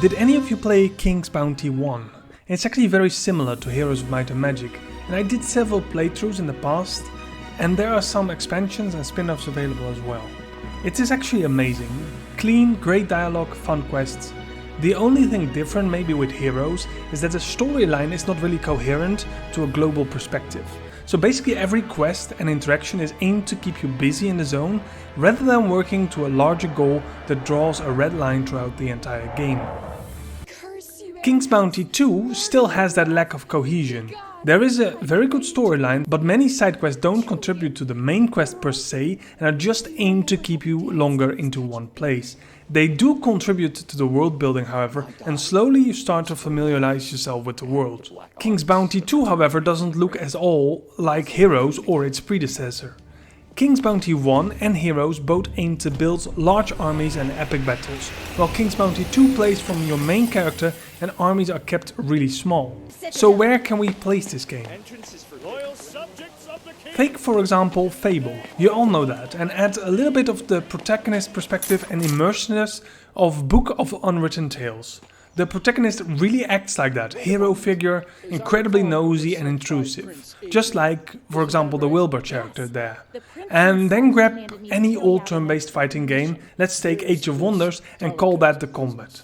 Did any of you play King's Bounty 1? It's actually very similar to Heroes of Might and Magic, and I did several playthroughs in the past, and there are some expansions and spin-offs available as well. It is actually amazing. Clean, great dialogue, fun quests. The only thing different maybe with Heroes is that the storyline is not really coherent to a global perspective. So basically every quest and interaction is aimed to keep you busy in the zone rather than working to a larger goal that draws a red line throughout the entire game. King's Bounty 2 still has that lack of cohesion. There is a very good storyline, but many side quests don't contribute to the main quest per se and are just aimed to keep you longer into one place. They do contribute to the world building, however, and slowly you start to familiarize yourself with the world. King's Bounty 2, however, doesn't look at all like Heroes or its predecessor. King's Bounty 1 and Heroes both aim to build large armies and epic battles, while King's Bounty 2 plays from your main character and armies are kept really small. So where can we place this game? Take for example Fable, you all know that, and add a little bit of the protagonist perspective and immersiveness of Book of Unwritten Tales. The protagonist really acts like that, hero figure, incredibly nosy and intrusive, just like, for example, the Wilbur character there. And then grab any old turn-based fighting game, let's take Age of Wonders and call that the combat.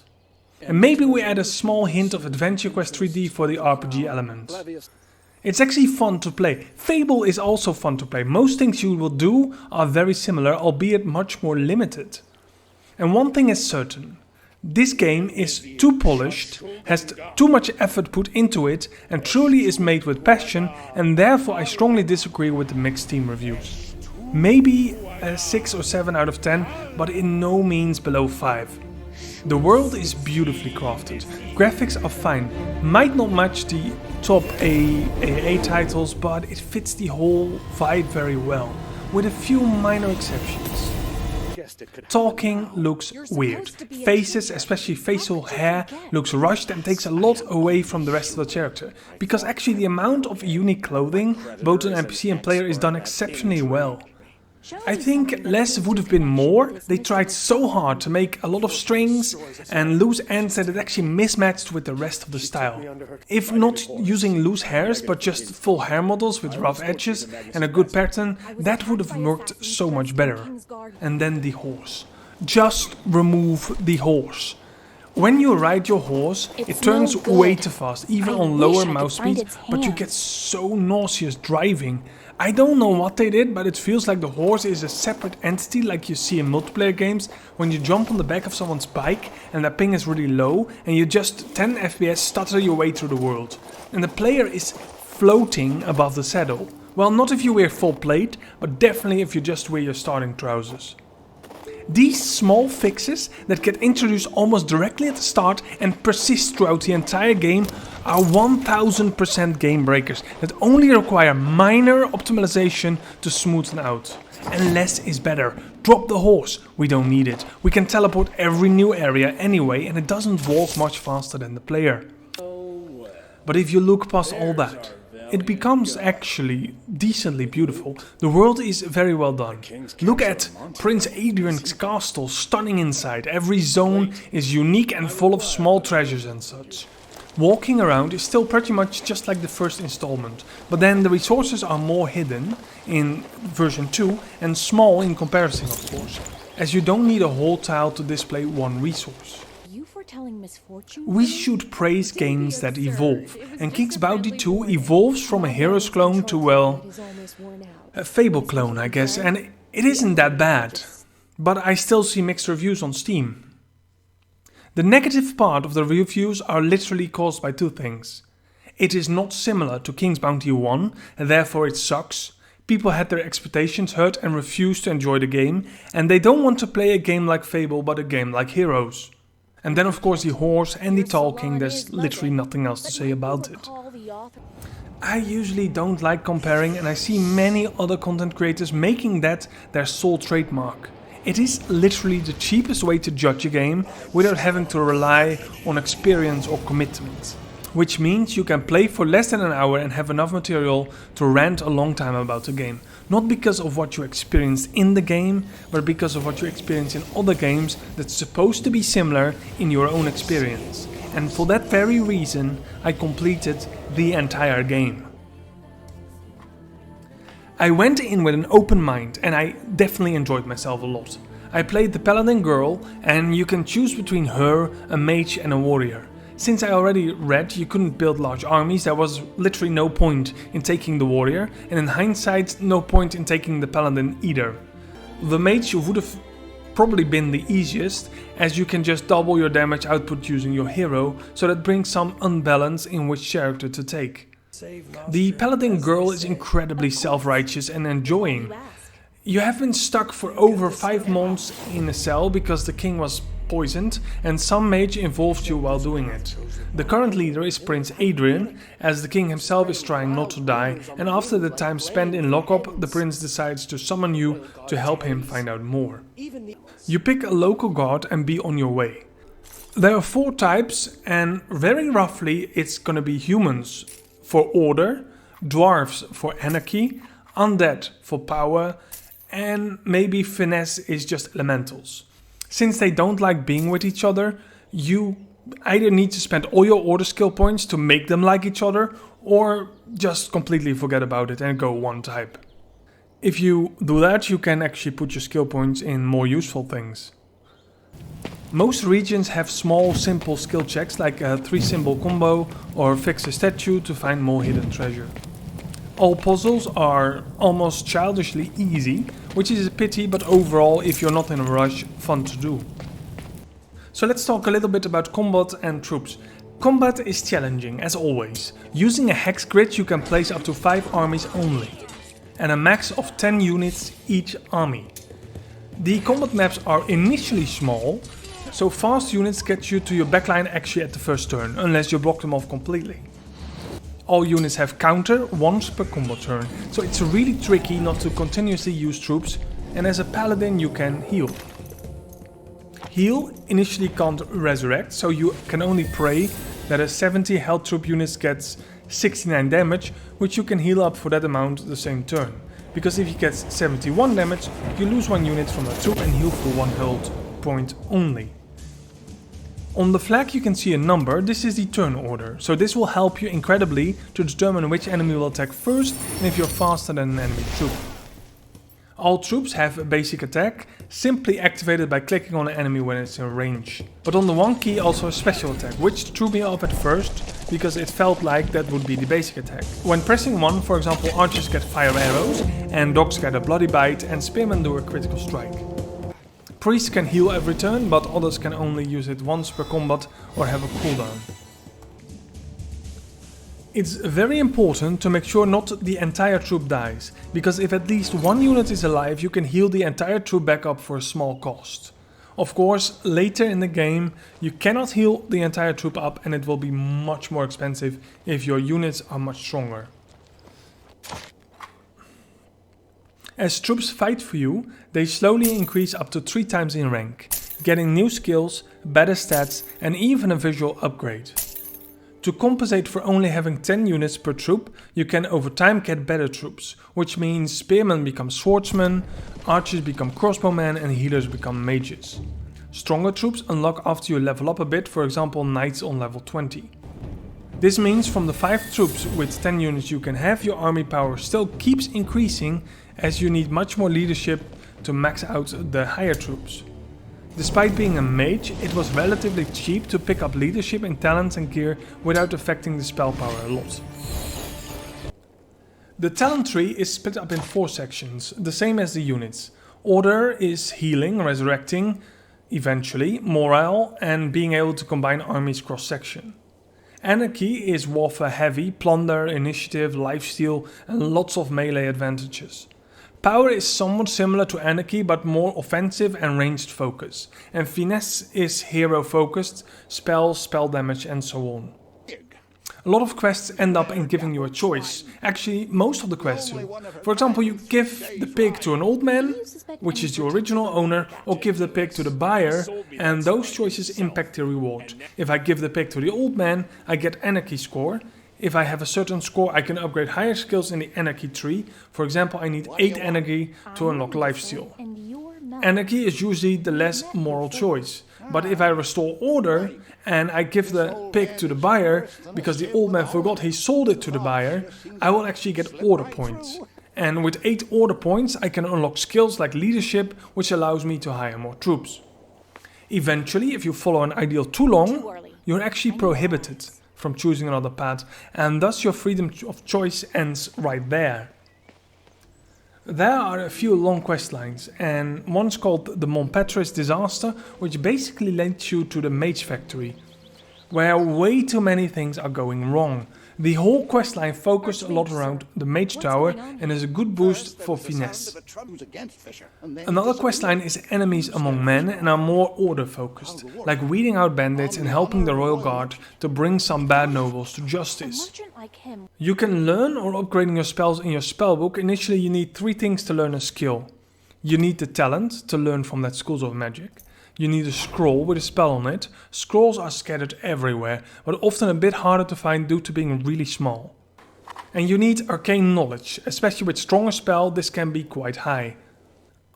And maybe we add a small hint of Adventure Quest 3D for the RPG element. It's actually fun to play. Fable is also fun to play. Most things you will do are very similar, albeit much more limited. And one thing is certain. This game is too polished, has too much effort put into it and truly is made with passion, and therefore I strongly disagree with the mixed Steam reviews. Maybe a 6 or 7 out of 10, but in no means below 5. The world is beautifully crafted, graphics are fine, might not match the top AAA titles, but it fits the whole vibe very well, with a few minor exceptions. Talking looks weird, faces, especially facial hair, looks rushed and takes a lot away from the rest of the character, because actually the amount of unique clothing, both on NPC and player, is done exceptionally well. I think less would have been more. They tried so hard to make a lot of strings and loose ends that it actually mismatched with the rest of the style. If not using loose hairs but just full hair models with rough edges and a good pattern, that would have worked so much better. And then the horse. Just remove the horse. When you ride your horse, it turns way too fast, even on lower mouse speed, but you get so nauseous driving. I don't know what they did, but it feels like the horse is a separate entity like you see in multiplayer games when you jump on the back of someone's bike and the ping is really low and you just 10 FPS stutter your way through the world. And the player is floating above the saddle. Well, not if you wear full plate, but definitely if you just wear your starting trousers. These small fixes that get introduced almost directly at the start and persist throughout the entire game are 1000% game breakers that only require minor optimization to smoothen out. And less is better. Drop the horse, we don't need it. We can teleport every new area anyway and it doesn't walk much faster than the player. But if you look past all that, it becomes actually decently beautiful. The world is very well done. Look at Prince Adrian's castle, stunning inside. Every zone is unique and full of small treasures and such. Walking around is still pretty much just like the first installment, but then the resources are more hidden in version 2 and small in comparison, of course, as you don't need a whole tile to display one resource. We should praise games that evolve, and King's Bounty 2 evolves from a Heroes clone to, well, a Fable clone, I guess, and it isn't that bad, but I still see mixed reviews on Steam. The negative part of the reviews are literally caused by two things. It is not similar to King's Bounty 1, and therefore it sucks. People had their expectations hurt and refused to enjoy the game, and they don't want to play a game like Fable but a game like Heroes. And then of course the horse and the talking, there's literally nothing else to say about it. I usually don't like comparing and I see many other content creators making that their sole trademark. It is literally the cheapest way to judge a game without having to rely on experience or commitment. which means you can play for less than an hour and have enough material to rant a long time about the game. Not because of what you experience in the game, but because of what you experience in other games that's supposed to be similar in your own experience. And for that very reason, I completed the entire game. I went in with an open mind and I definitely enjoyed myself a lot. I played the paladin girl and you can choose between her, a mage and a warrior. Since I already read you couldn't build large armies, there was literally no point in taking the warrior, and in hindsight no point in taking the paladin either. The mage would have probably been the easiest, as you can just double your damage output using your hero, so that brings some unbalance in which character to take. The paladin girl is incredibly self-righteous and enjoying. You have been stuck for over 5 months in a cell because the king was poisoned and some mage involved you while doing it. The current leader is Prince Adrian, as the king himself is trying not to die, and after the time spent in lockup the prince decides to summon you to help him find out more. You pick a local guard and be on your way. There are 4 types and very roughly it's gonna be humans for order, dwarves for anarchy, undead for power, and maybe finesse is just elementals. Since they don't like being with each other, you either need to spend all your order skill points to make them like each other, or just completely forget about it and go one type. If you do that, you can actually put your skill points in more useful things. Most regions have small simple skill checks like a 3-symbol combo or fix a statue to find more hidden treasure. All puzzles are almost childishly easy, which is a pity, but overall, if you're not in a rush, fun to do. So let's talk a little bit about combat and troops. Combat is challenging, as always. Using a hex grid you can place up to 5 armies only, and a max of 10 units each army. The combat maps are initially small, so fast units get you to your backline actually at the first turn, unless you block them off completely. All units have counter once per combat turn, so it's really tricky not to continuously use troops, and as a paladin you can heal. Heal initially can't resurrect, so you can only pray that a 70 health troop unit gets 69 damage, which you can heal up for that amount the same turn. Because if he gets 71 damage, you lose 1 unit from a troop and heal for 1 health point only. On the flag you can see a number. This is the turn order, so this will help you incredibly to determine which enemy will attack first and if you're faster than an enemy troop. All troops have a basic attack, simply activated by clicking on an enemy when it's in range. But on the 1 key also a special attack, which threw me off at first because it felt like that would be the basic attack. When pressing 1, for example, archers get fire arrows and dogs get a bloody bite and spearmen do a critical strike. Priests can heal every turn, but others can only use it once per combat or have a cooldown. It's very important to make sure not the entire troop dies, because if at least 1 unit is alive you can heal the entire troop back up for a small cost. Of course, later in the game you cannot heal the entire troop up and it will be much more expensive if your units are much stronger. As troops fight for you, they slowly increase up to 3 times in rank, getting new skills, better stats and even a visual upgrade. To compensate for only having 10 units per troop, you can over time get better troops, which means spearmen become swordsmen, archers become crossbowmen and healers become mages. Stronger troops unlock after you level up a bit, for example knights on level 20. This means from the 5 troops with 10 units you can have, your army power still keeps increasing as you need much more leadership to max out the higher troops. Despite being a mage, it was relatively cheap to pick up leadership in talents and gear without affecting the spell power a lot. The talent tree is split up in 4 sections, the same as the units. Order is healing, resurrecting, eventually, morale and being able to combine armies cross-section. Anarchy is warfare heavy, plunder, initiative, lifesteal and lots of melee advantages. Power is somewhat similar to Anarchy but more offensive and ranged focus. And Finesse is hero focused, spells, spell damage and so on. A lot of quests end up in giving you a choice. Actually, most of the quests do. For example, you give the pig to an old man, which is the original owner, or give the pig to the buyer, and those choices impact the reward. If I give the pig to the old man, I get anarchy score. If I have a certain score, I can upgrade higher skills in the anarchy tree. For example, I need 8 energy to unlock lifesteal. Anarchy is usually the less moral choice. But if I restore order and I give the pig to the buyer because the old man forgot he sold it to the buyer, I will actually get order points. And with 8 order points I can unlock skills like leadership, which allows me to hire more troops. Eventually, if you follow an ideal too long, you're actually prohibited from choosing another path, and thus your freedom of choice ends right there. There are a few long quest lines, and one's called the Montpetris Disaster, which basically leads you to the Mage Factory, where way too many things are going wrong. The whole questline focuses a lot around the Mage Tower and is a good boost for finesse. Another questline is enemies among men and are more order focused, like weeding out bandits and helping the Royal Guard to bring some bad nobles to justice. You can learn or upgrading your spells in your spellbook. Initially you need 3 things to learn a skill. You need the talent to learn from that Schools of Magic. You need a scroll with a spell on it. Scrolls are scattered everywhere, but often a bit harder to find due to being really small. And you need arcane knowledge, especially with stronger spell this can be quite high.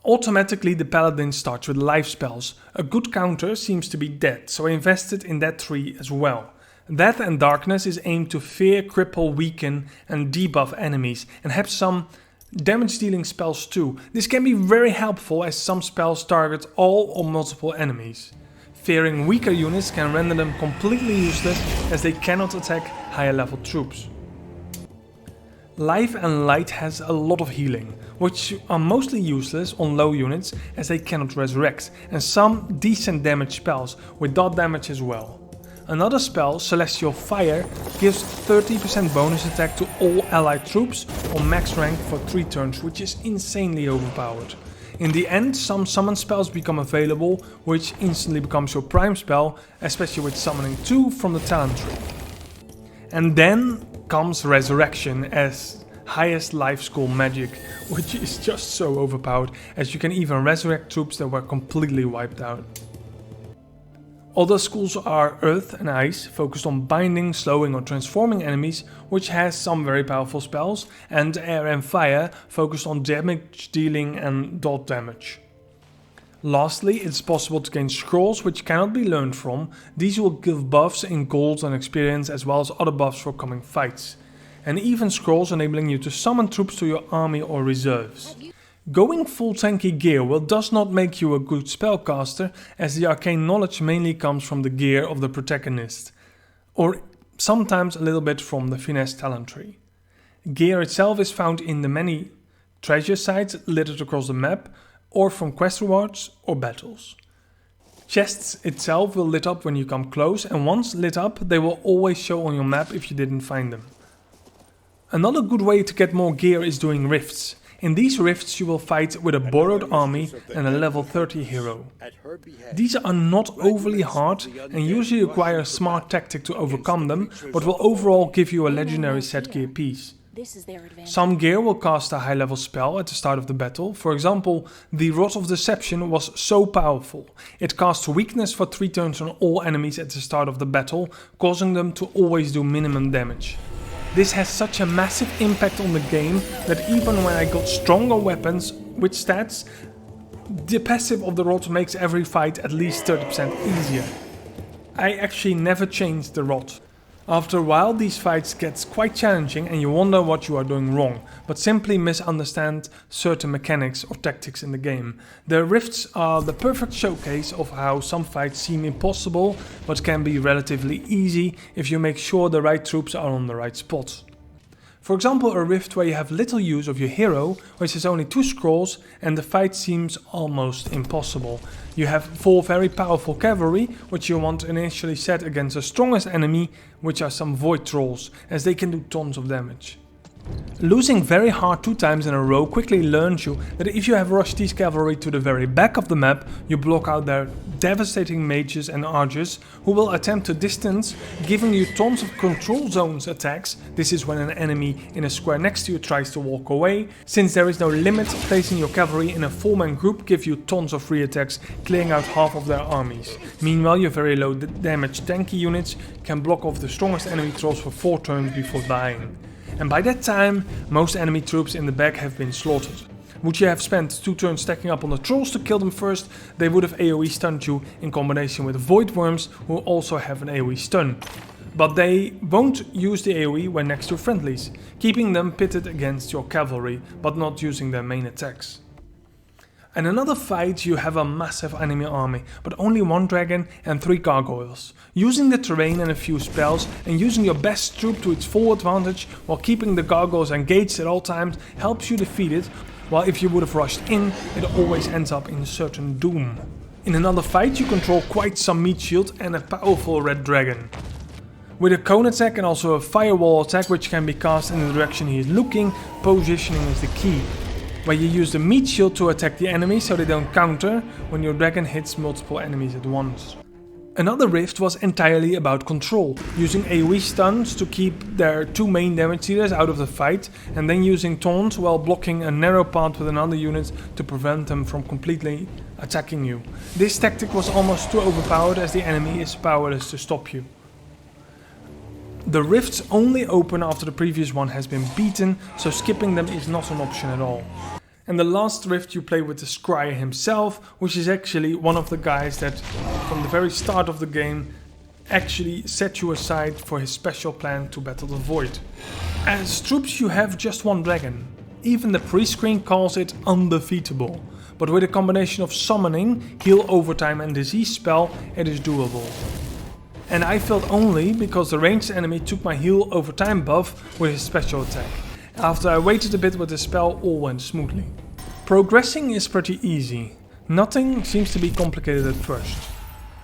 Automatically the paladin starts with life spells. A good counter seems to be death, so I invested in that tree as well. Death and darkness is aimed to fear, cripple, weaken and debuff enemies, and have some damage dealing spells too. This can be very helpful as some spells target all or multiple enemies. Fearing weaker units can render them completely useless as they cannot attack higher level troops. Life and Light has a lot of healing, which are mostly useless on low units as they cannot resurrect, and some decent damage spells with dot damage as well. Another spell, Celestial Fire, gives 30% bonus attack to all allied troops on max rank for 3 turns, which is insanely overpowered. In the end, some summon spells become available, which instantly becomes your prime spell, especially with summoning 2 from the talent tree. And then comes Resurrection as highest life school magic, which is just so overpowered as you can even resurrect troops that were completely wiped out. Other schools are Earth and Ice, focused on binding, slowing or transforming enemies, which has some very powerful spells, and Air and Fire, focused on damage dealing and dot damage. Lastly, it's possible to gain scrolls which cannot be learned from. These will give buffs in gold and experience as well as other buffs for coming fights. And even scrolls enabling you to summon troops to your army or reserves. Going full tanky gear does not make you a good spellcaster, as the arcane knowledge mainly comes from the gear of the protagonist, or sometimes a little bit from the finesse talent tree. Gear itself is found in the many treasure sites littered across the map, or from quest rewards or battles. Chests itself will lit up when you come close, and once lit up they will always show on your map if you didn't find them. Another good way to get more gear is doing rifts. In these rifts you will fight with a borrowed army and a level 30 hero. These are not overly hard and usually require a smart tactic to overcome them, but will overall give you a legendary set gear piece. Some gear will cast a high level spell at the start of the battle. For example, the Rod of Deception was so powerful. It casts weakness for 3 turns on all enemies at the start of the battle, causing them to always do minimum damage. This has such a massive impact on the game that even when I got stronger weapons with stats, the passive of the rod makes every fight at least 30% easier. I actually never changed the rod. After a while these fights get quite challenging and you wonder what you are doing wrong, but simply misunderstand certain mechanics or tactics in the game. The rifts are the perfect showcase of how some fights seem impossible but can be relatively easy if you make sure the right troops are on the right spots. For example, a rift where you have little use of your hero, which has only 2 scrolls and the fight seems almost impossible. You have 4 very powerful cavalry, which you want initially set against the strongest enemy, which are some void trolls, as they can do tons of damage. Losing very hard 2 times in a row quickly learns you that if you have rushed these cavalry to the very back of the map, you block out their devastating mages and archers who will attempt to distance, giving you tons of control zones attacks. This is when an enemy in a square next to you tries to walk away. Since there is no limit, placing your cavalry in a 4-man group gives you tons of free attacks, clearing out half of their armies. Meanwhile, your very low damage tanky units can block off the strongest enemy trolls for 4 turns before dying. And by that time, most enemy troops in the back have been slaughtered. Would you have spent 2 turns stacking up on the trolls to kill them first, they would have AoE stunned you in combination with void worms who also have an AoE stun. But they won't use the AoE when next to friendlies, keeping them pitted against your cavalry, but not using their main attacks. In another fight you have a massive enemy army, but only 1 dragon and 3 gargoyles. Using the terrain and a few spells and using your best troop to its full advantage while keeping the gargoyles engaged at all times helps you defeat it, while if you would have rushed in, it always ends up in certain doom. In another fight you control quite some meat shield and a powerful red dragon. With a cone attack and also a firewall attack which can be cast in the direction he is looking, positioning is the key. Where you use the meat shield to attack the enemy so they don't counter when your dragon hits multiple enemies at once. Another rift was entirely about control, using AoE stuns to keep their 2 main damage dealers out of the fight and then using taunts while blocking a narrow path with another unit to prevent them from completely attacking you. This tactic was almost too overpowered as the enemy is powerless to stop you. The rifts only open after the previous one has been beaten, so skipping them is not an option at all. And the last rift you play with the Scryer himself, which is actually one of the guys that from the very start of the game actually set you aside for his special plan to battle the void. As troops you have just 1 dragon. Even the pre-screen calls it undefeatable, but with a combination of summoning, heal overtime and disease spell, it is doable. And I failed only because the ranged enemy took my heal over time buff with his special attack. After I waited a bit with the spell, all went smoothly. Progressing is pretty easy. Nothing seems to be complicated at first.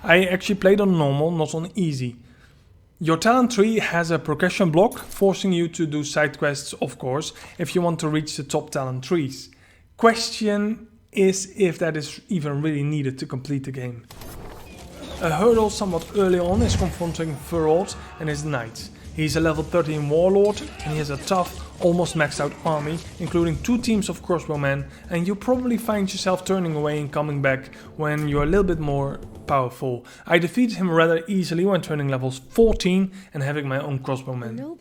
I actually played on normal, not on easy. Your talent tree has a progression block, forcing you to do side quests, of course, if you want to reach the top talent trees. Question is if that is even really needed to complete the game. A hurdle somewhat early on is confronting Ferod and his knights. He's a level 13 warlord and he has a tough, almost maxed out army, including 2 teams of crossbowmen, and you probably find yourself turning away and coming back when you're a little bit more powerful. I defeated him rather easily when turning levels 14 and having my own crossbowmen.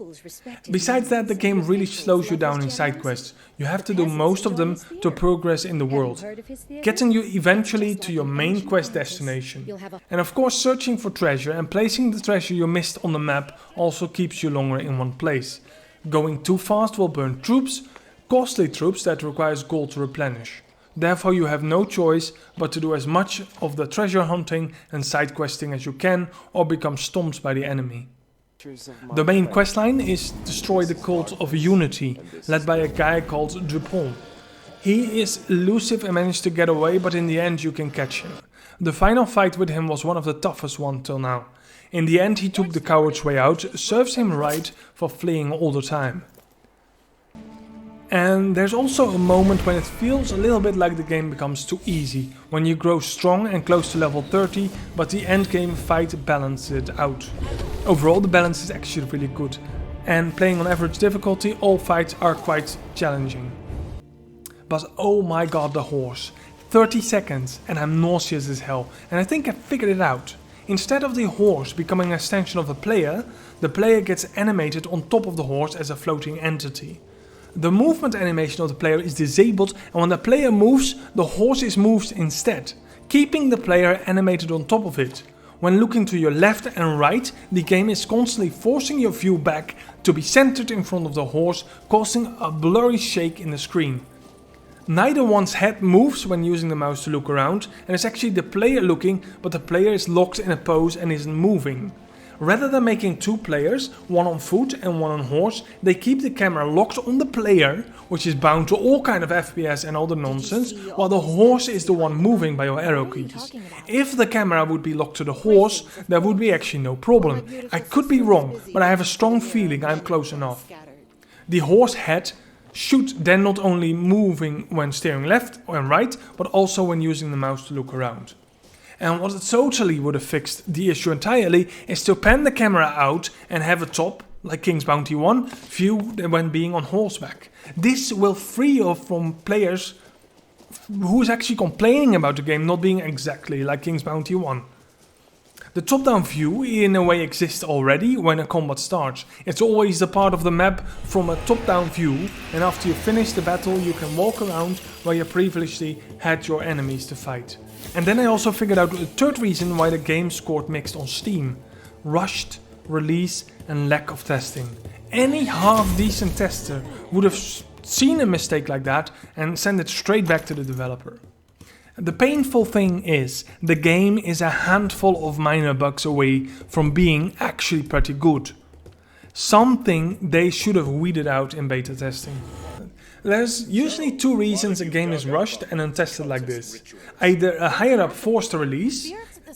Besides that, the game really slows you down in side quests. You have to do most of them to progress in the world, getting you eventually to your main quest destination. And of course, searching for treasure and placing the treasure you missed on the map also keeps you longer in one place. Going too fast will burn troops, costly troops that requires gold to replenish. Therefore you have no choice but to do as much of the treasure hunting and side questing as you can or become stomped by the enemy. The main questline is destroy the cult of Unity, led by a guy called Dupont. He is elusive and managed to get away, but in the end you can catch him. The final fight with him was one of the toughest ones till now. In the end he took the coward's way out, serves him right for fleeing all the time. And there's also a moment when it feels a little bit like the game becomes too easy, when you grow strong and close to level 30, but the endgame fight balances it out. Overall the balance is actually really good, and playing on average difficulty all fights are quite challenging. But oh my god, the horse. 30 seconds and I'm nauseous as hell, and I think I figured it out. Instead of the horse becoming an extension of the player gets animated on top of the horse as a floating entity. The movement animation of the player is disabled, and when the player moves, the horse is moved instead, keeping the player animated on top of it. When looking to your left and right, the game is constantly forcing your view back to be centered in front of the horse, causing a blurry shake in the screen. Neither one's head moves when using the mouse to look around, and it's actually the player looking, but the player is locked in a pose and isn't moving. Rather than making 2 players, one on foot and one on horse, they keep the camera locked on the player, which is bound to all kind of FPS and other nonsense, while the horse is the one moving by your arrow keys. If the camera would be locked to the horse, there would be actually no problem. I could be wrong, but I have a strong feeling I'm close enough. The horse head should then not only moving when steering left and right, but also when using the mouse to look around. And what totally would have fixed the issue entirely is to pan the camera out and have a top, like King's Bounty 1, view when being on horseback. This will free up from players who is actually complaining about the game not being exactly like King's Bounty 1. The top-down view in a way exists already when a combat starts. It's always a part of the map from a top-down view, and after you finish the battle you can walk around where you previously had your enemies to fight. And then I also figured out the third reason why the game scored mixed on Steam. Rushed release and lack of testing. Any half-decent tester would have seen a mistake like that and sent it straight back to the developer. The painful thing is, the game is a handful of minor bugs away from being actually pretty good. Something they should have weeded out in beta testing. There's usually two reasons a game is rushed and untested like this. Either a higher up forced a release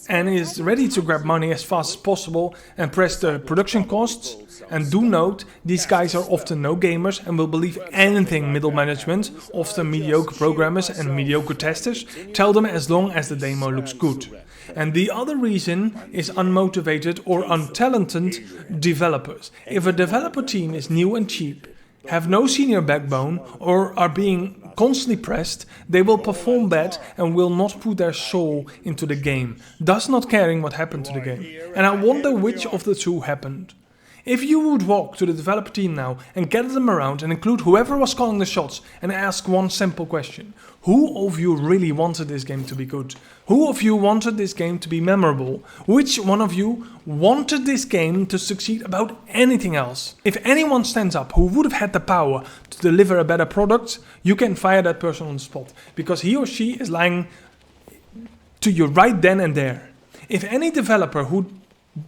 and is ready to grab money as fast as possible and press the production costs. And do note, these guys are often no gamers and will believe anything middle management, often mediocre programmers and mediocre testers, tell them as long as the demo looks good. And the other reason is unmotivated or untalented developers. If a developer team is new and cheap, have no senior backbone, or are being constantly pressed, they will perform bad and will not put their soul into the game, thus not caring what happened to the game. And I wonder which of the two happened. If you would walk to the developer team now and gather them around and include whoever was calling the shots and ask one simple question: who of you really wanted this game to be good? Who of you wanted this game to be memorable? Which one of you wanted this game to succeed about anything else? If anyone stands up who would have had the power to deliver a better product, you can fire that person on the spot, because he or she is lying to you right then and there. If any developer who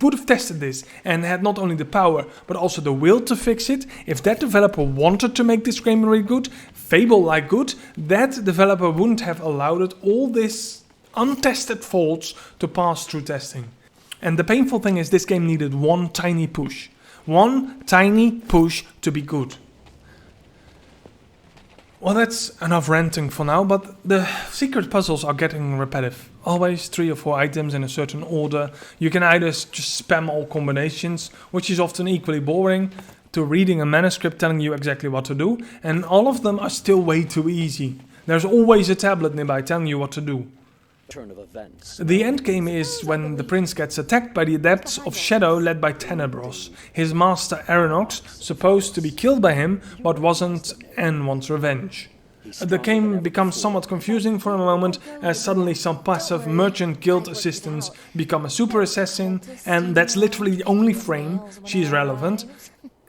would have tested this and had not only the power but also the will to fix it, if that developer wanted to make this game really good, Fable-like good, that developer wouldn't have allowed it all this untested faults to pass through testing. And the painful thing is, this game needed one tiny push. One tiny push to be good. Well, that's enough ranting for now, but the secret puzzles are getting repetitive. Always 3 or 4 items in a certain order. You can either just spam all combinations, which is often equally boring, to reading a manuscript telling you exactly what to do, and all of them are still way too easy. There's always a tablet nearby telling you what to do. The endgame is when the prince gets attacked by the Adepts of Shadow led by Tenebros, his master Aeronox, supposed to be killed by him but wasn't and wants revenge. The game becomes somewhat confusing for a moment as suddenly some passive merchant guild assistants become a super assassin, and that's literally the only frame she's relevant.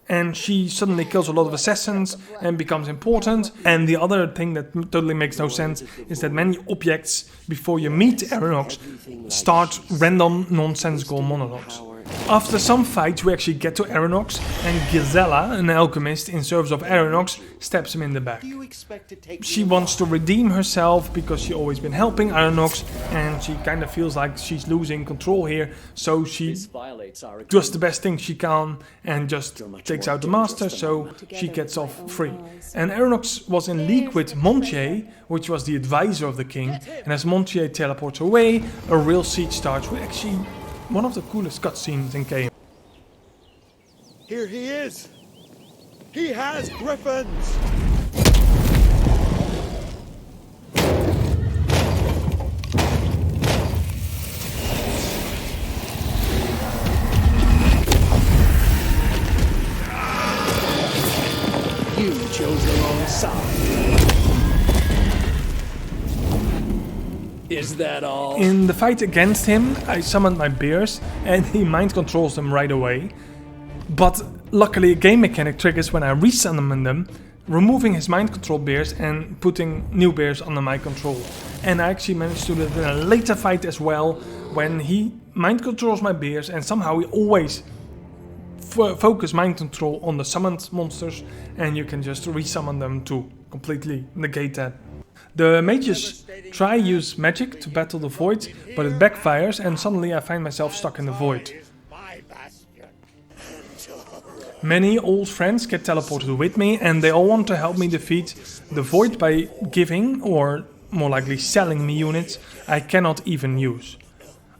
And she suddenly kills a lot of assassins and becomes important. And the other thing that totally makes no sense is that many objects before you meet Aeronox start random nonsensical monologues. After some fights we actually get to Aeronox, and Gisela, an alchemist in service of Aeronox, stabs him in the back. She wants to redeem herself because she's always been helping Aeronox, and she kind of feels like she's losing control here, so she does the best thing she can and just takes out the master, so she gets off free. And Aeronox was in league with Montier, which was the advisor of the king, and as Montier teleports away, a real siege starts with actually one of the coolest cutscenes in game. Here he is! He has griffins! You chose the wrong side. Is that all? In the fight against him, I summoned my bears and he mind controls them right away. But luckily a game mechanic triggers when I resummon them, removing his mind control bears and putting new bears under my control. And I actually managed to do that in a later fight as well, when he mind controls my bears and somehow he always focus mind control on the summoned monsters, and you can just resummon them to completely negate that. The mages try use magic to battle the void, but it backfires and suddenly I find myself stuck in the void. Many old friends get teleported with me and they all want to help me defeat the void by giving, or more likely selling me units I cannot even use.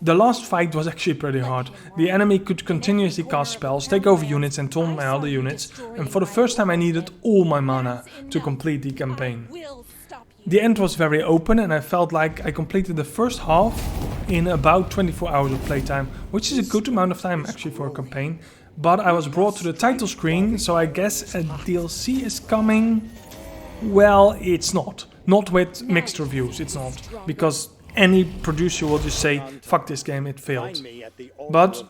The last fight was actually pretty hard. The enemy could continuously cast spells, take over units and taunt my other units, and for the first time I needed all my mana to complete the campaign. The end was very open and I felt like I completed the first half in about 24 hours of playtime, which is a good amount of time actually for a campaign. But I was brought to the title screen, so I guess a DLC is coming. Well, it's not. Not with mixed reviews, it's not. Because any producer will just say, fuck this game, it failed. But,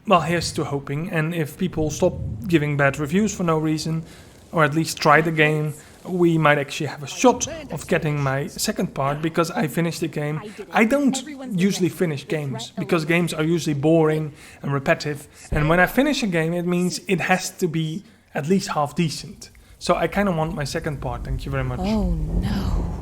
well, here's to hoping. And if people stop giving bad reviews for no reason, or at least try the game, we might actually have a shot of getting my second part, because I finished the game. I don't usually finish games, because games are usually boring and repetitive. And when I finish a game, it means it has to be at least half decent. So I kind of want my second part, thank you very much. Oh no.